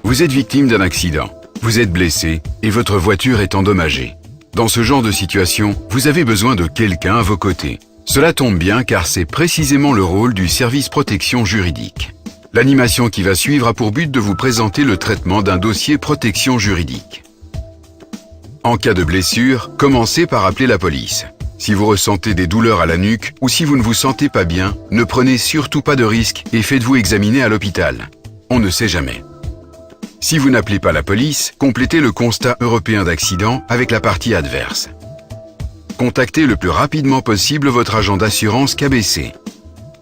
Vous êtes victime d'un accident, vous êtes blessé et votre voiture est endommagée. Dans ce genre de situation, vous avez besoin de quelqu'un à vos côtés. Cela tombe bien car c'est précisément le rôle du service protection juridique. L'animation qui va suivre a pour but de vous présenter le traitement d'un dossier protection juridique. En cas de blessure, commencez par appeler la police. Si vous ressentez des douleurs à la nuque ou si vous ne vous sentez pas bien, ne prenez surtout pas de risques et faites-vous examiner à l'hôpital. On ne sait jamais. Si vous n'appelez pas la police, complétez le constat européen d'accident avec la partie adverse. Contactez le plus rapidement possible votre agent d'assurance KBC.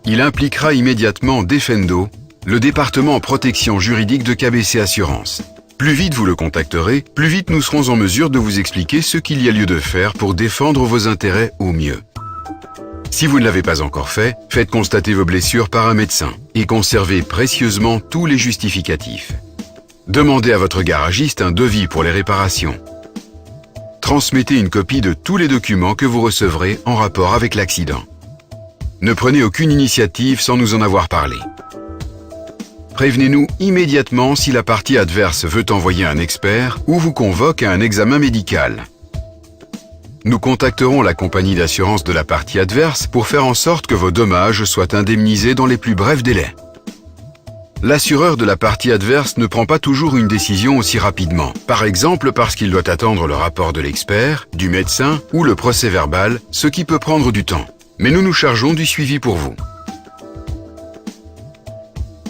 Il impliquera immédiatement Defendo, le département protection juridique de KBC Assurance. Plus vite vous le contacterez, plus vite nous serons en mesure de vous expliquer ce qu'il y a lieu de faire pour défendre vos intérêts au mieux. Si vous ne l'avez pas encore fait, faites constater vos blessures par un médecin et conservez précieusement tous les justificatifs. Demandez à votre garagiste un devis pour les réparations. Transmettez une copie de tous les documents que vous recevrez en rapport avec l'accident. Ne prenez aucune initiative sans nous en avoir parlé. Prévenez-nous immédiatement si la partie adverse veut envoyer un expert ou vous convoque à un examen médical. Nous contacterons la compagnie d'assurance de la partie adverse pour faire en sorte que vos dommages soient indemnisés dans les plus brefs délais. L'assureur de la partie adverse ne prend pas toujours une décision aussi rapidement, par exemple parce qu'il doit attendre le rapport de l'expert, du médecin ou le procès-verbal, ce qui peut prendre du temps. Mais nous nous chargeons du suivi pour vous.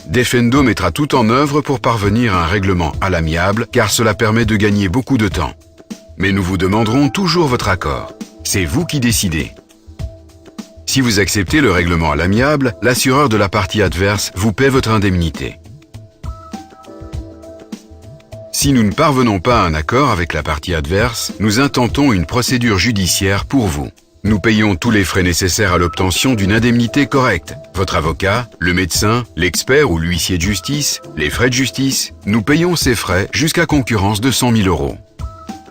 Defendo mettra tout en œuvre pour parvenir à un règlement à l'amiable, car cela permet de gagner beaucoup de temps. Mais nous vous demanderons toujours votre accord. C'est vous qui décidez. Si vous acceptez le règlement à l'amiable, l'assureur de la partie adverse vous paie votre indemnité. Si nous ne parvenons pas à un accord avec la partie adverse, nous intentons une procédure judiciaire pour vous. Nous payons tous les frais nécessaires à l'obtention d'une indemnité correcte. Votre avocat, le médecin, l'expert ou l'huissier de justice, les frais de justice, nous payons ces frais jusqu'à concurrence de 100 000 €.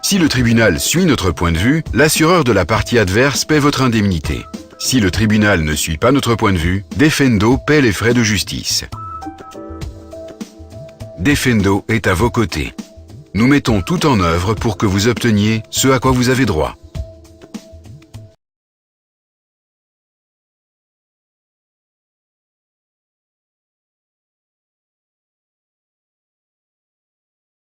Si le tribunal suit notre point de vue, l'assureur de la partie adverse paie votre indemnité. Si le tribunal ne suit pas notre point de vue, Defendo paie les frais de justice. Defendo est à vos côtés. Nous mettons tout en œuvre pour que vous obteniez ce à quoi vous avez droit.